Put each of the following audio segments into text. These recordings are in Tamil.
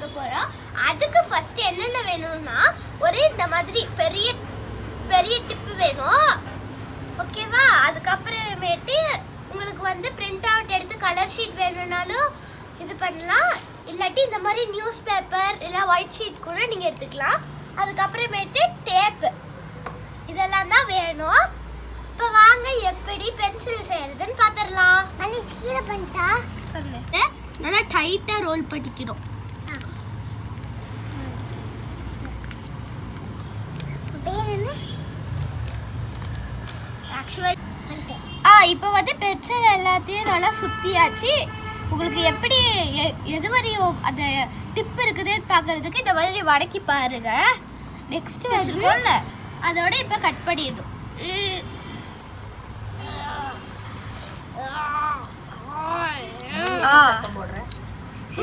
பார்க்க போறோம். அதுக்கு ஃபர்ஸ்ட் என்னென்ன வேணும்னா ஒரு இந்த மாதிரி பெரிய பெரிய டிப்பு வேணும். ஓகேவா? அதுக்கப்புறமேட்டு உங்களுக்கு வந்து பிரிண்ட் அவுட் எடுத்து கலர் ஷீட் வேணும்னாலும் இது பண்ணலாம். இல்லாட்டி இந்த மாதிரி நியூஸ் பேப்பர் இல்லை ஒயிட் ஷீட் கூட நீங்கள் எடுத்துக்கலாம். அதுக்கப்புறமேட்டு டேப்பு இதெல்லாம் தான் வேணும். இப்போ வாங்க எப்படி பென்சில் செய்யறதுன்னு பார்த்துடலாம். கீழே பண்ணிட்டா நல்லா டைட்டாக ரோல் பண்ணிக்கணும். இப்போ வந்து பென்சில் எல்லாத்தையும் நல்லா சுத்தியாச்சு. உங்களுக்கு எப்படி எது வரையும் அந்த டிப் இருக்குதுன்னு பார்க்கறதுக்கு இந்த மாதிரி வடக்கி பாருங்க. நெக்ஸ்ட் வச்சுருக்கோம்ல அதோட இப்போ கட் பண்ணிடணும்.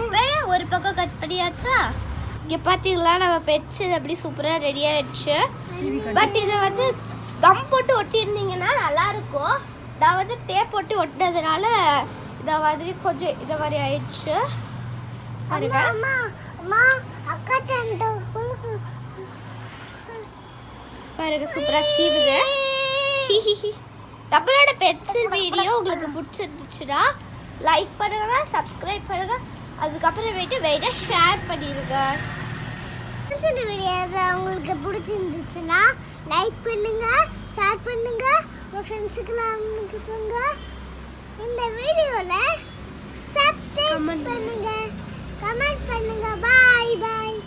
இப்போ ஒரு பக்கம் கட் பண்ணியாச்சா? இங்கே பார்த்தீங்களா நம்ம பென்சில் அப்படி சூப்பராக ரெடி ஆயிடுச்சு. பட் இதை வந்து கம் போட்டு ஒட்டியிருந்தீங்கன்னா நல்லாயிருக்கும். நான் வந்து டேப் போட்டு ஒட்டினதுனால இதை மாதிரி கொஞ்சம் இதை மாதிரி ஆயிடுச்சு. பாருங்க பாருங்க சூப்பராக சீவுது. நம்மளோட பென்சில் வீடியோ உங்களுக்கு பிடிச்சிருந்துச்சுன்னா லைக் பண்ணுங்க, சப்ஸ்கிரைப் பண்ணுங்க, அதுக்கப்புறமேட்டு வேணா ஷேர் பண்ணிடுங்க. பென்சில் வீடியோ உங்களுக்கு பிடிச்சிருந்துச்சுன்னா லைக் பண்ணுங்க, ஷேர் பண்ணுங்க, உங்கள் ஃப்ரெண்ட்ஸுக்கெல்லாம் அனுப்புங்க. இந்த வீடியோவில் சப்ஸ்கிரைப் பண்ணுங்க, கமெண்ட் பண்ணுங்க. பாய் பாய்.